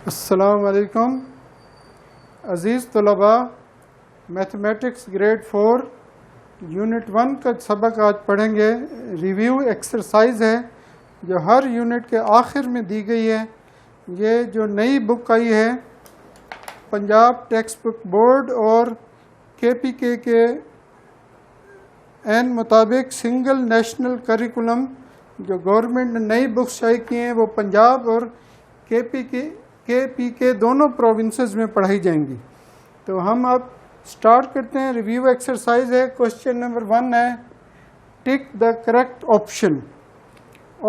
अस्सलाम वालेकुम अज़ीज़ तलबा, मैथमेटिक्स ग्रेड 4 यूनिट 1 का सबक आज पढ़ेंगे। रिव्यू एक्सरसाइज है जो हर यूनिट के आखिर में दी गई है। ये जो नई बुक आई है पंजाब टेक्स्ट बुक बोर्ड और KPK के एन मुताबिक सिंगल नेशनल करिकुलम जो गवर्नमेंट ने नई बुक्स शाये की हैं वो पंजाब और KPK दोनों प्रोविंसेस में पढ़ाई जाएंगी। तो हम अब स्टार्ट करते हैं। रिव्यू एक्सरसाइज है। क्वेश्चन नंबर 1 है tick the correct option.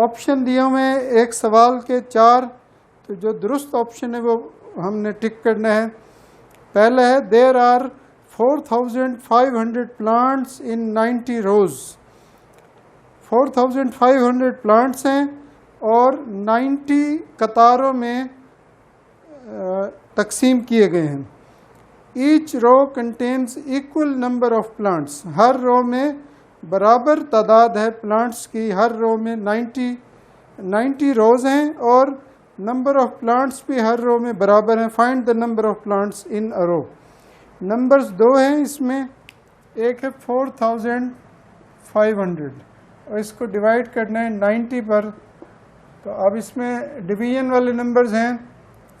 Option दिए हुए हैं एक सवाल के 4, तो जो दुरुस्त ऑप्शन है वो हमने टिक करना है। पहला है there are 4500 plants in 90 rows. 4500 plants हैं और 90 कतारों में तकसीम किए गए हैं। Each row contains equal number of plants. हर रो में बराबर तादाद है प्लांट्स की। हर रो में 90 रोज हैं और नंबर ऑफ प्लांट्स भी हर रो में बराबर हैं। Find the number of plants in a row. Numbers दो हैं इसमें, एक है 4500 और इसको डिवाइड करना है 90 पर। तो अब इसमें डिवीजन वाले नंबर्स हैं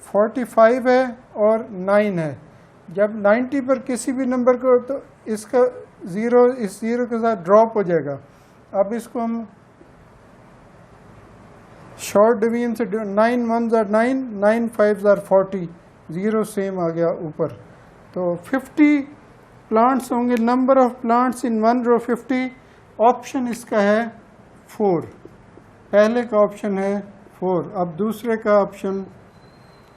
45 है और 9 है। जब 90 पर किसी भी नंबर को तो इसका ज़ीरो इस ज़ीरो के साथ ड्रॉप हो जाएगा। अब इसको हम शॉर्ट डिवीजन से 9 1s are 9, 9 5s are 40, zero same आ गया ऊपर। तो 50 प्लांट्स होंगे। Number of plants in one row 50। Option इसका है 4। पहले का ऑप्शन है 4। अब दूसरे का ऑप्शन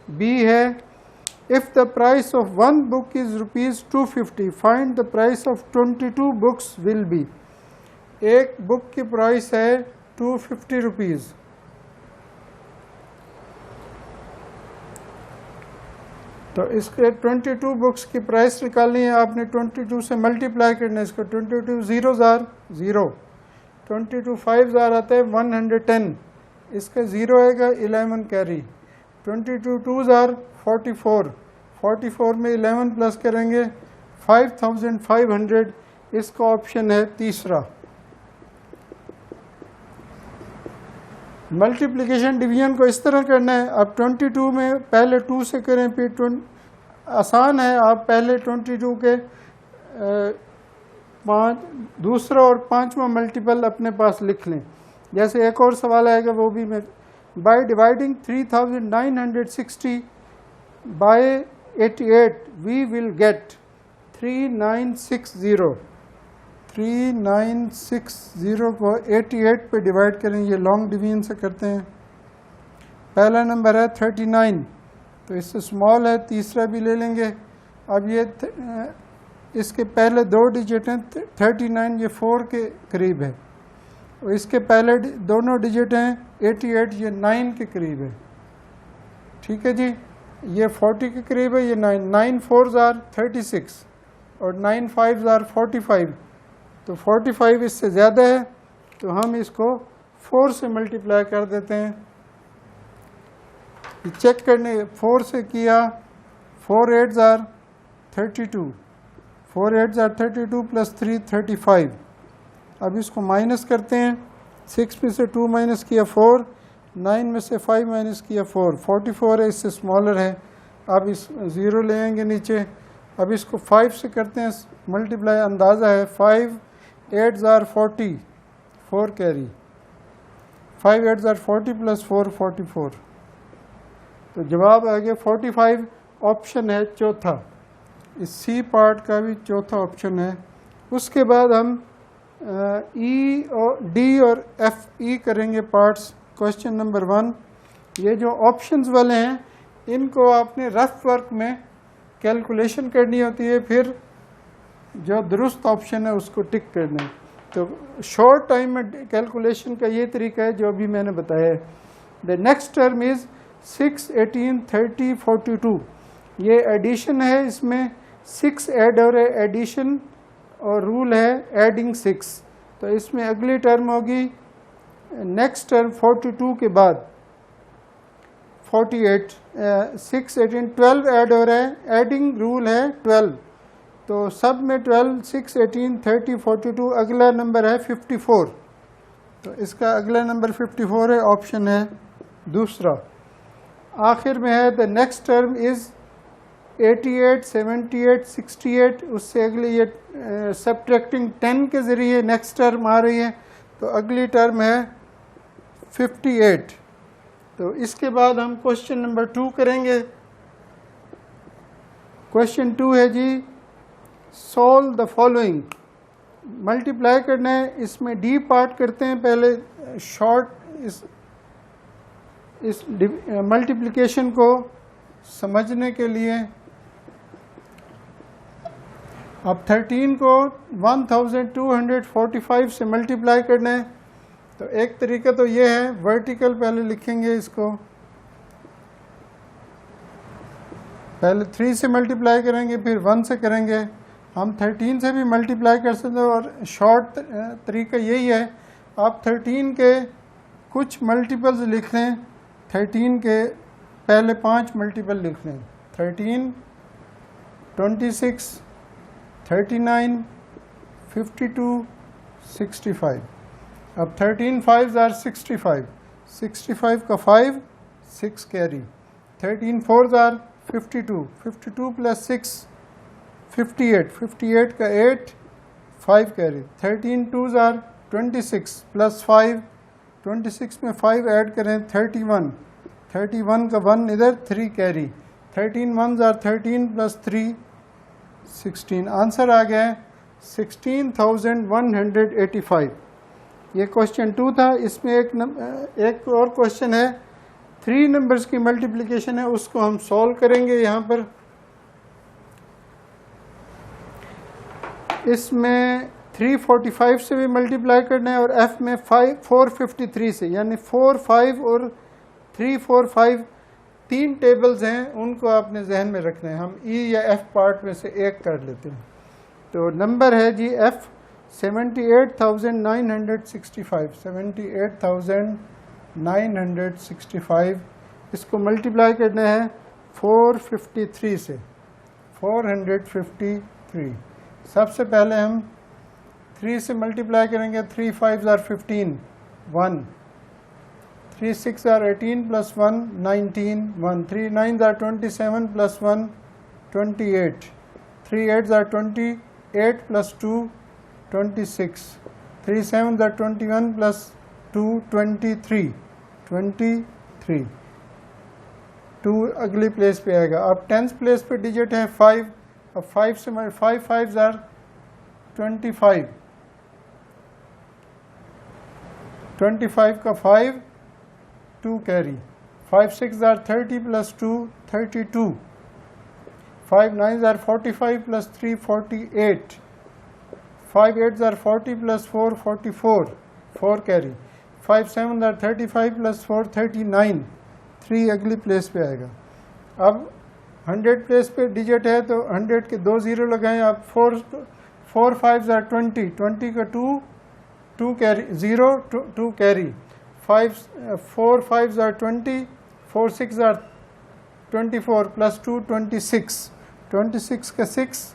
बी है if the price of one book is ₹250 find the price of 22 books will be. एक बुक की प्राइस है ₹250। तो इसके 22 बुक्स की प्राइस निकालनी है। आपने 22 से मल्टीप्लाई करना है इसको। 22 zeros are 0, 22 5s आता है 110, इसका ज़ीरो आएगा 11 कैरी। 22 2s are 44, 44 में 11 प्लस करेंगे 5500। इसका ऑप्शन है तीसरा। मल्टीप्लिकेशन डिवीजन को इस तरह करना है। अब 22 में पहले 2 से करें, फिर आसान है। आप पहले 22 के 5 दूसरा और 5वां मल्टीपल अपने पास लिख लें। जैसे एक और सवाल आएगा वो भी मैं by dividing 3960 by 88 we will get 3960। 3960 को 88 पे डिवाइड करें। ये लॉन्ग डिवीजन से करते हैं। पहला नंबर है 39, तो इससे स्मॉल है, तीसरा भी ले लेंगे। अब ये इसके पहले 2 डिजिट हैं 39, ये 4 के करीब है। और इसके पहले दोनों डिजिट हैं 88, ये 9 के करीब है। ठीक है जी, ये 40 के करीब है। ये 9 4s are 36 और 9 5s are 45। तो 45 इससे ज़्यादा है, तो हम इसको 4 से मल्टीप्लाई कर देते हैं। चेक करने 4 से किया, 4 8s are 32, 4 8s are 32 plus 3 35। अब इसको माइनस करते हैं। 6 में से 2 माइनस किया 4, 9 में से 5 माइनस किया 4, 44 है, इससे स्मॉलर है। अब इस ज़ीरो ले आएंगे नीचे। अब इसको 5 से करते हैं मल्टीप्लाई। अंदाज़ा है 5 8s are 40, 4 carry. 5 8s are 40 plus 4 44। तो जवाब आ गया 45। ऑप्शन है चौथा। इस सी पार्ट का भी चौथा ऑप्शन है। उसके बाद हम ई और डी और एफ ई करेंगे पार्ट्स। क्वेश्चन नंबर 1, ये जो ऑप्शंस वाले हैं इनको आपने रफ वर्क में कैलकुलेशन करनी होती है, फिर जो दुरुस्त ऑप्शन है उसको टिक करना है। तो शॉर्ट टाइम में कैलकुलेशन का ये तरीका है जो अभी मैंने बताया है। The next term is 6 18 30 42। ये एडिशन है, इसमें 6 ऐड हो रहे एडिशन और रूल है एडिंग 6। तो इसमें अगली टर्म होगी नेक्स्ट टर्म 42 के बाद 48 6 18 12 ऐड हो रहा है, एडिंग रूल है 12, तो सब में 12 6 18 30 42, अगला नंबर है 54, तो इसका अगला नंबर 54 है, ऑप्शन है दूसरा। आखिर में है द नेक्स्ट टर्म इज़ 88 78 68, उससे अगली ये सब्ट्रैक्टिंग 10 के ज़रिए नेक्स्ट टर्म आ रही है, तो अगली टर्म है 58। तो इसके बाद हम क्वेश्चन नंबर 2 करेंगे। क्वेश्चन 2 है जी, सॉल्व द फॉलोइंग, मल्टीप्लाई करना है, इसमें डी पार्ट करते हैं पहले शॉर्ट, इस मल्टीप्लिकेशन को समझने के लिए। अब 13 को 1245 से मल्टीप्लाई करना है, तो एक तरीका तो ये है, वर्टिकल पहले लिखेंगे इसको, पहले 3 से मल्टीप्लाई करेंगे फिर 1 से करेंगे। हम 13 से भी मल्टीप्लाई कर सकते हैं और शॉर्ट तरीका यही है, आप 13 के कुछ मल्टीपल्स लिख लें, 13 के पहले 5 मल्टीपल लिख लें, 13 26 39 52 65। अब 13 5s are 65, 65 का 5 6 कैरी, 13 4s are 52, 52 प्लस 6 58, 58 का 8 5 कैरी, 13 2s are 26 प्लस 5, 26 में 5 ऐड करें 31, 31 का 1 इधर 3 carry, 13 1s are 13 plus 3 16। Answer आ गया है 16,185। ये क्वेश्चन 2 था। इसमें एक और क्वेश्चन है, 3 नंबर्स की मल्टीप्लिकेशन है, उसको हम सॉल्व करेंगे। यहाँ पर इसमें 345 से भी मल्टीप्लाई करना है और एफ में 453 से, यानी 4 5 और 3 4 5 3 टेबल्स हैं, उनको आपने जहन में रखना है। हम ई या एफ पार्ट में से एक कर लेते हैं। तो नंबर है जी एफ 78,965, 78,965। इसको मल्टीप्लाई करना है 453 से, 453। सबसे पहले हम 3 से मल्टीप्लाई करेंगे, 3 5s are 15 1, 3 6 are 18 plus 1 19 1, 3 9s are 27 plus 1 28, 3 8s are 28 plus 2 26, 3 7s are 21 plus 2 23, 23। 2 अगली प्लेस पे आएगा। अब 10th प्लेस पे डिजिट है 5, अब 5 से 5 5s are 25, 25 का 5 2 carry, 5 6s are 30 plus 2 32, 5 9s are 45 plus 3 48, 5 8s are 40 plus 4 44, 4 carry, 5 7s are 35 plus 4 39, 3 अगली प्लेस पे आएगा। अब 100 प्लेस पे डिजिट है तो 100 के 2 0 लगाएं। अब 4 5s are 20, 20 का 2 carry 0 2 carry, 4 5s are 20, 4 6s are 24 plus 2 26, 26 का 6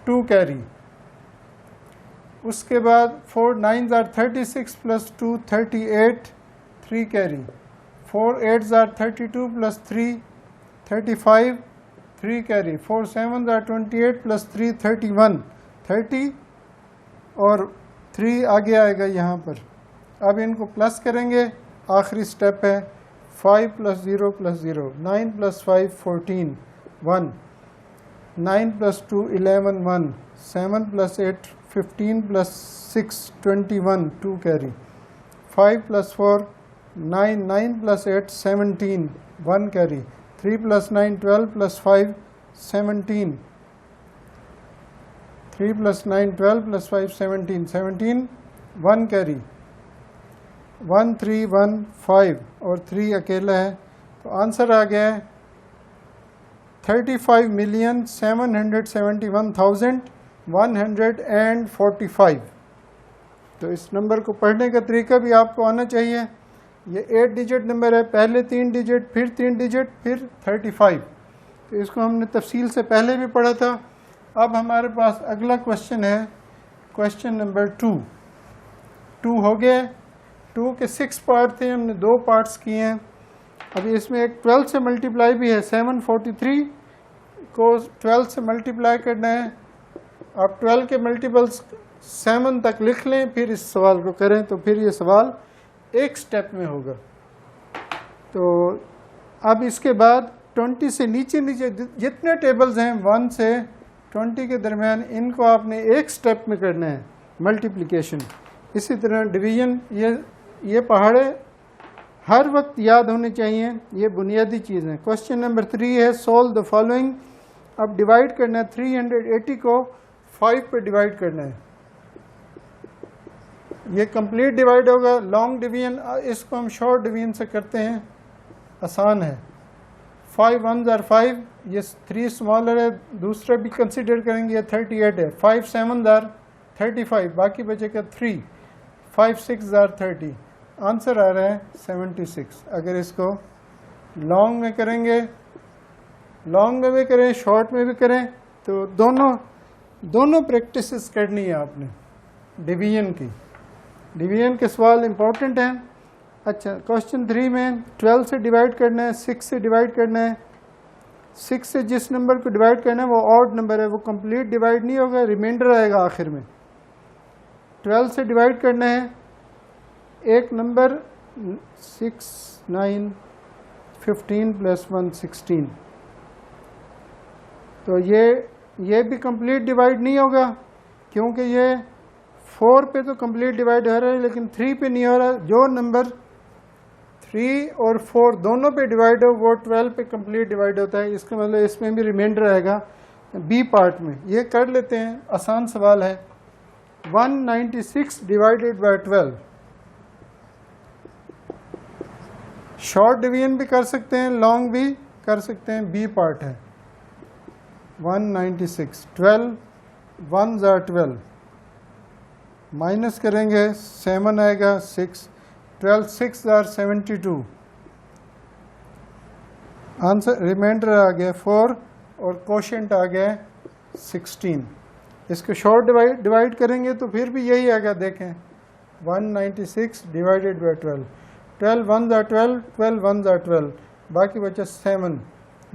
2 कैरी। उसके बाद 4 9s are 36 plus 2 38 3 carry, 4 8s are 32 plus 3 35 3 carry, 4 7s are 28 plus 3 31 30 और 3 आगे आएगा यहाँ पर। अब इनको प्लस करेंगे, आखिरी स्टेप है 5 plus 0 plus 0, 9 plus 5 14 1, 9 plus 2 11 1, 7 plus 8 15 plus 6 21 2 carry, 5 plus 4 9, 9 plus 8 17 1 carry, 3 plus 9 12 plus 5 17, 3 plus 9 12 plus 5 17, 17 1 carry, 1 3 1 5 और 3 अकेला है। तो आंसर आ गया है 35,771,145। तो इस नंबर को पढ़ने का तरीका भी आपको आना चाहिए। ये 8 डिजिट नंबर है, पहले 3 डिजिट, फिर 3 डिजिट, फिर 35। तो इसको हमने तफसील से पहले भी पढ़ा था। अब हमारे पास अगला क्वेश्चन है, क्वेश्चन नंबर 2 हो गया। 2 के 6 पार्ट थे, हमने 2 पार्ट्स किए हैं। अभी इसमें एक 12 से मल्टीप्लाई भी है, 743 को 12 से मल्टीप्लाई करना है। आप 12 के मल्टीपल्स 7 तक लिख लें, फिर इस सवाल को करें, तो फिर ये सवाल एक स्टेप में होगा। तो अब इसके बाद 20 से नीचे नीचे जितने टेबल्स हैं 1 से 20 के दरमियान, इनको आपने एक स्टेप में करना है, मल्टीप्लिकेशन। इसी तरह डिवीजन, ये पहाड़े हर वक्त याद होने चाहिए, ये बुनियादी चीज़ है। क्वेश्चन नंबर 3 है, सोल्व द फॉलोइंग। अब डिवाइड करना है, 380 को 5 पे डिवाइड करना है। ये कंप्लीट डिवाइड होगा। लॉन्ग डिवीजन, इसको हम शॉर्ट डिवीजन से करते हैं, आसान है। 5 1s are 5, ये 3 स्मॉलर है, दूसरा भी कंसिडर करेंगे, ये 38 है। 5 7s are 35, बाकी बचेगा 3। 5 6s are 30, आंसर आ रहा है 76। अगर इसको लॉन्ग में करेंगे, लॉन्ग में भी करें, शॉर्ट में भी करें, तो दोनों प्रैक्टिसेस करनी है आपने डिवीजन की। डिवीजन के सवाल इंपॉर्टेंट हैं। अच्छा, क्वेश्चन 3 में 12 से डिवाइड करना है, 6 से डिवाइड करना है। 6 से जिस नंबर को डिवाइड करना है वो ऑड नंबर है, वो कंप्लीट डिवाइड नहीं होगा, रिमाइंडर आएगा आखिर में। 12 से डिवाइड करना है, एक नंबर 6 9 15 प्लस 1 16, तो ये भी कंप्लीट डिवाइड नहीं होगा, क्योंकि ये 4 पे तो कंप्लीट डिवाइड हो रहा है, लेकिन 3 पे नहीं हो रहा। जो नंबर 3 और 4 दोनों पे डिवाइड हो वो 12 पे कंप्लीट डिवाइड होता है। इसका मतलब इसमें भी रिमाइंडर आएगा बी पार्ट में। ये कर लेते हैं, आसान सवाल है। 196 डिवाइडेड बाय 12, शॉर्ट डिवीजन भी कर सकते हैं, लॉन्ग भी कर सकते हैं, बी पार्ट है। 196, 12 1s are 12, माइनस करेंगे 7 आएगा 6, 12 6s are 72, आंसर रिमाइंडर आ गया 4 और कोशेंट आ गया 16। इसको शॉर्ट डिवाइड करेंगे तो फिर भी यही आएगा, देखें 196 divided by 12, 12 1s are 12, 12 1s are 12, बाकी बचा 7,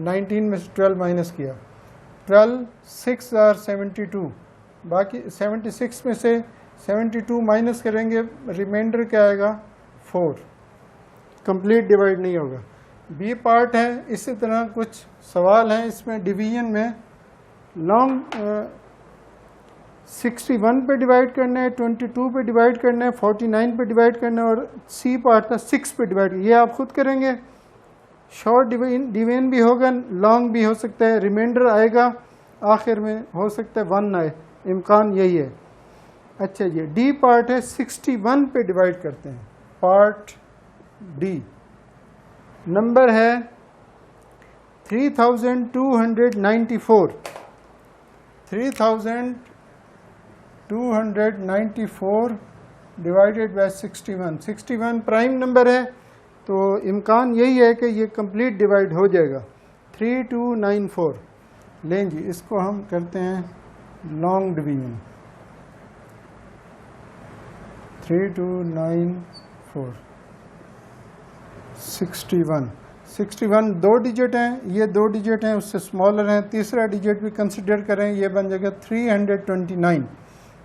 19 में से 12 माइनस किया, 12 6 are 72, बाकी 76 में से 72 माइनस करेंगे, रिमाइंडर क्या आएगा 4, कंप्लीट डिवाइड नहीं होगा। बी पार्ट है। इसी तरह कुछ सवाल हैं इसमें डिवीजन में। लॉन्ग 61 पे डिवाइड करना है, 22 पे डिवाइड करना है, 49 पे डिवाइड करना है, और सी पार्ट था 6 पे डिवाइड। ये आप खुद करेंगे। शॉर्ट डिवीजन भी होगा, लॉन्ग भी हो सकता है, रिमाइंडर आएगा आखिर में, हो सकता है 1 आए, इम्कान यही है। अच्छा, ये डी पार्ट है, 61 पे डिवाइड करते हैं, पार्ट डी। नंबर है 3294, 3294 डिवाइडेड बाय 61। 61 प्राइम नंबर है, तो इम्कान यही है कि ये कंप्लीट डिवाइड हो जाएगा। 3294 लें जी, इसको हम करते हैं लॉन्ग डिवीजन। 3294 61 दो डिजिट हैं, ये 2 डिजिट हैं, उससे स्मॉलर हैं। तीसरा डिजिट भी कंसिडर करें, ये बन जाएगा 329।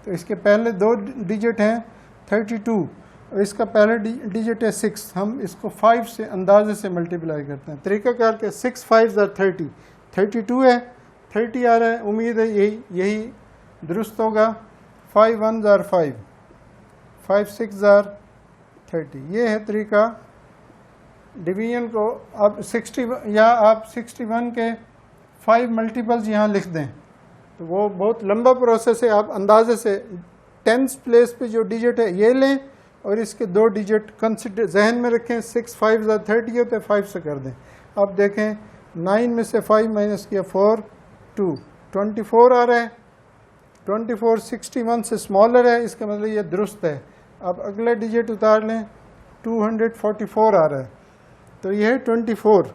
तो इसके पहले 2 डिजिट हैं 32, और इसका पहला डिजिट है 6। हम इसको 5 से अंदाजे से मल्टीप्लाई करते हैं। तरीक़ाकार के 6 5s are 30, 32 है, 30 आ रहा है, उम्मीद है यही दुरुस्त होगा। 5 1s are 5, 5 6s are 30। ये है तरीका डिवीजन को। अब 60 या आप 61 के 5 मल्टीपल्स यहाँ लिख दें, तो वो बहुत लंबा प्रोसेस है। आप अंदाजे से 10th प्लेस पे जो डिजिट है ये लें, और इसके 2 डिजिट कंसिडर जहन में रखें। 6 5s are 30 होते हैं, 5 से कर दें। अब देखें 9 में से 5 माइनस किया 4 2, 24 आ रहा है। 24 61 से स्मॉलर है, इसका मतलब ये दुरुस्त है। अब अगला डिजिट उतार लें, 244 आ रहा है, तो ये है 24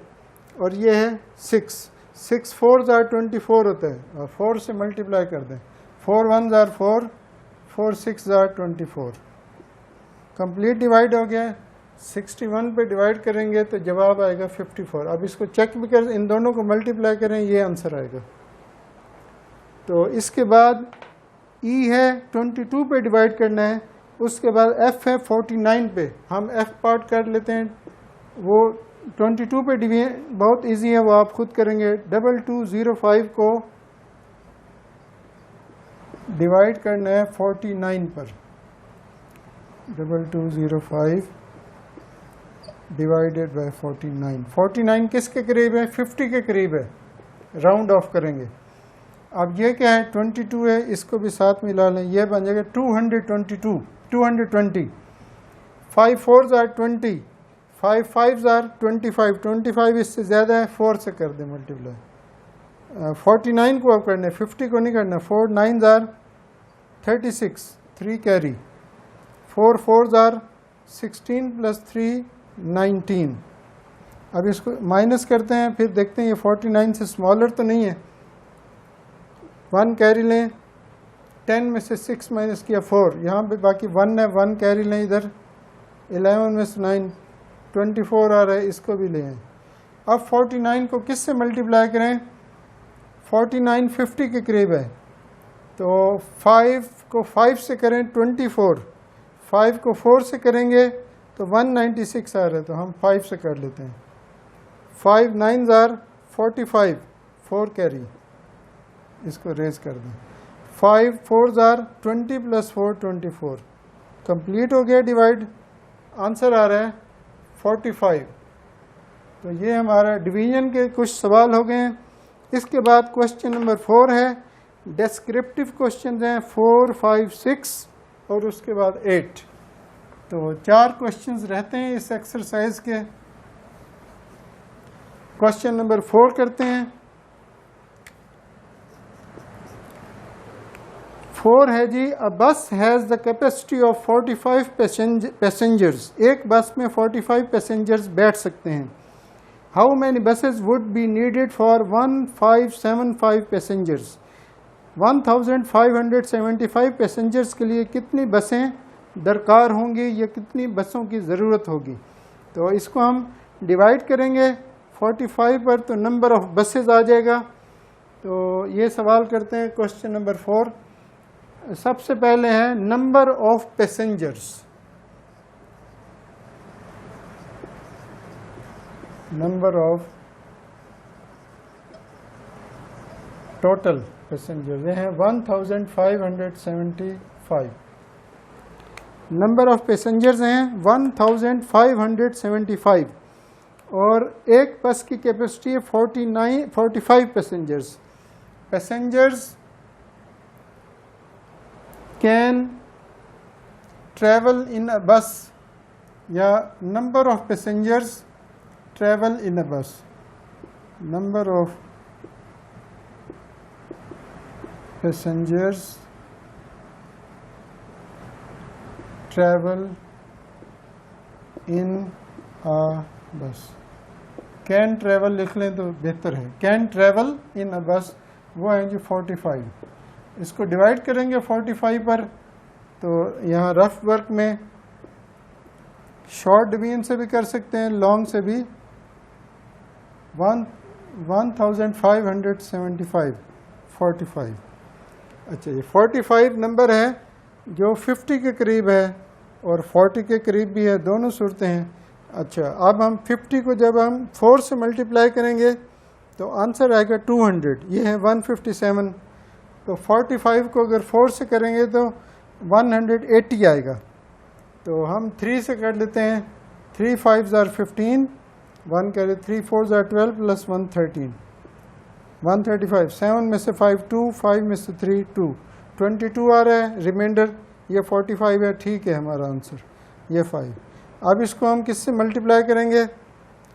और ये है 6, 6 4 ज़ार 24 होता है और 4 से मल्टीप्लाई कर दें, 4 1 ज़ार 4, 4 6 ज़ार 24, कंप्लीट डिवाइड हो गया। 61 पे डिवाइड करेंगे तो जवाब आएगा 54। अब इसको चेक भी कर, इन दोनों को मल्टीप्लाई करें, ये आंसर आएगा। तो इसके बाद ई है 22 पे डिवाइड करना है, उसके बाद एफ है 49 पे, हम एफ पार्ट कर लेते हैं, वो 22 पे डिवीजन बहुत इजी है, वो आप खुद करेंगे। 2205 को डिवाइड करना है 49 पर, 2205 डिवाइडेड बाय 49, 49 किसके करीब है? 50 के करीब है, राउंड ऑफ करेंगे। अब ये क्या है? 22 है, इसको भी साथ मिला लें, ये बन जाएगा 222, 220, 5 4 ज़ार 20, 5 5 ज़ार 25, 25 इससे ज़्यादा है, 4 से कर दें मल्टीप्लाई। 49 को अब करना है, 50 को नहीं करना। 4 9 ज़ार 36, 3 कैरी, 4 4 ज़ार 16 प्लस 3 19। अब इसको माइनस करते हैं, फिर देखते हैं ये 49 से स्मॉलर तो नहीं है। 1 कैरी लें, 10 में से 6 माइनस किया 4, यहाँ पे बाकी 1 है, 1 कैरी लें इधर, 11 में से 9, 24 आ रहा है, इसको भी लें। अब 49 को किस से मल्टीप्लाई करें? 49 50 के करीब है, तो 5 को 5 से करें 24, 5 को 4 से करेंगे तो 196 आ रहा है, तो हम 5 से कर लेते हैं। 5 9 ज़ार 45, 4 कैरी, इसको रेज कर दें। 5 4 ज़ार 20 प्लस 4 24, कंप्लीट हो गया डिवाइड, आंसर आ रहा है 45। तो ये हमारा डिवीजन के कुछ सवाल हो गए हैं। इसके बाद क्वेश्चन नंबर 4 है, डिस्क्रिप्टिव क्वेश्चन हैं 4 5 6 और उसके बाद 8। तो 4 क्वेश्चंस रहते हैं इस एक्सरसाइज के। क्वेश्चन नंबर 4 करते हैं। 4 है जी, अ बस has the capacity of 45 passengers. एक बस में 45 पैसेंजर्स बैठ सकते हैं। How many buses would be needed for 1575 passengers. 1575 passengers के लिए कितनी बसें दरकार होंगी या कितनी बसों की ज़रूरत होगी। तो इसको हम डिवाइड करेंगे 45 पर, तो नंबर ऑफ बसेज आ जाएगा। तो ये सवाल करते हैं क्वेश्चन नंबर 4। सबसे पहले है number of passengers, number of total passengers, ये हैं 1575। नंबर ऑफ पैसेंजर्स हैं 1575 और एक बस की कैपेसिटी है 45 passengers. Passengers can travel in a bus, या number of passengers travel in a bus, number of passengers travel in a bus. Can travel लिख लें तो बेहतर है। कैन ट्रैवल इन अ बस, वो है जी 45। इसको डिवाइड करेंगे 45 पर, तो यहाँ रफ वर्क में शॉर्ट डिवीजन से भी कर सकते हैं, लॉन्ग से भी। 1575 45। अच्छा, ये 45 नंबर है जो 50 के करीब है और 40 के करीब भी है, दोनों सूरतें हैं। अच्छा, अब हम 50 को जब हम 4 से मल्टीप्लाई करेंगे तो आंसर आएगा 200, ये है 157। तो 45 को अगर 4 से करेंगे तो 180 आएगा। तो हम 3 से कर लेते हैं, 3 5 ज़ार 15, 1 करें 3 4 ज़ार 12 प्लस 1 13, 135। 7 में से 5 2, 5 में से 3 2, 22 आ रहा है, रिमाइंडर ये 45 है, ठीक है हमारा आंसर ये 5। अब इसको हम किससे मल्टीप्लाई करेंगे?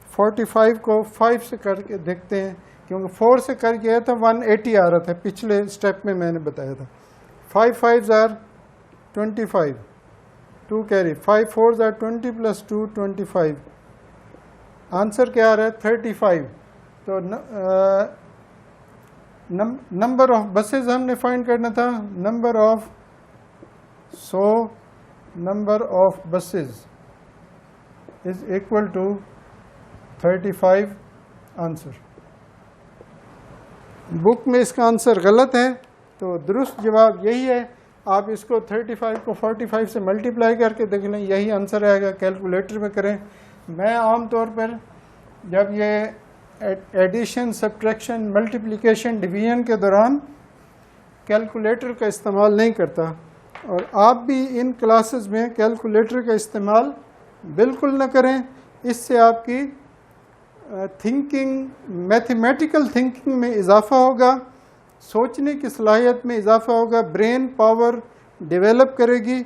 45 को 5 से करके देखते हैं, क्योंकि 4 से कर गया था 180 आ रहा था, पिछले स्टेप में मैंने बताया था। 5 5 ज़ार 25, 2 कैरी, 5 4 आर 20 प्लस 2 25। आंसर क्या आ रहा है 35। तो नंबर ऑफ बसेस हमने फाइंड करना था, number of, so number of buses is equal to 35 answer. Book में इसका आंसर गलत है, तो दुरुस्त जवाब यही है। आप इसको 35 को 45 से मल्टीप्लाई करके देख लें, यही आंसर आएगा। कैलकुलेटर में करें। मैं आम तौर पर जब ये एडिशन, सब्ट्रैक्शन, मल्टीप्लिकेशन, डिवीजन के दौरान कैलकुलेटर का इस्तेमाल नहीं करता, और आप भी इन क्लासेस में कैलकुलेटर का इस्तेमाल बिल्कुल न करें। इससे आपकी थिंकिंग, मैथमेटिकल थिंकिंग में इजाफा होगा, सोचने की सलाहियत में इजाफा होगा, ब्रेन पावर डेवलप करेगी।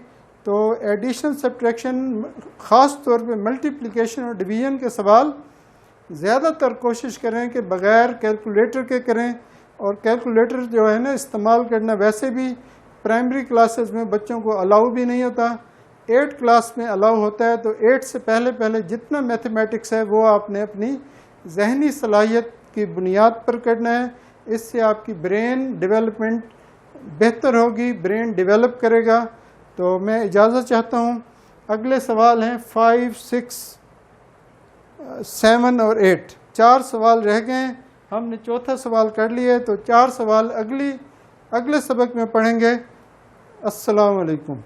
तो एडिशन, सब्ट्रैक्शन, ख़ास तौर पे मल्टीप्लिकेशन और डिवीजन के सवाल ज़्यादातर कोशिश करें कि बग़ैर कैलकुलेटर के करें। और कैलकुलेटर जो है ना इस्तेमाल करना वैसे भी प्राइमरी क्लासेस में बच्चों को अलाउ भी नहीं होता, 8 क्लास में अलाउ होता है। तो 8 से पहले जितना मैथमेटिक्स है वो आपने अपनी जहनी सलाहियत की बुनियाद पर करना है। इससे आपकी ब्रेन डेवलपमेंट बेहतर होगी, ब्रेन डेवलप करेगा। तो मैं इजाज़त चाहता हूँ। अगले सवाल हैं 5, 6, 7 और 8। 4 सवाल रह गए हैं, हमने चौथा सवाल कर लिया है। तो 4 सवाल अगले सबक में पढ़ेंगे। अस्सलाम वालेकुम।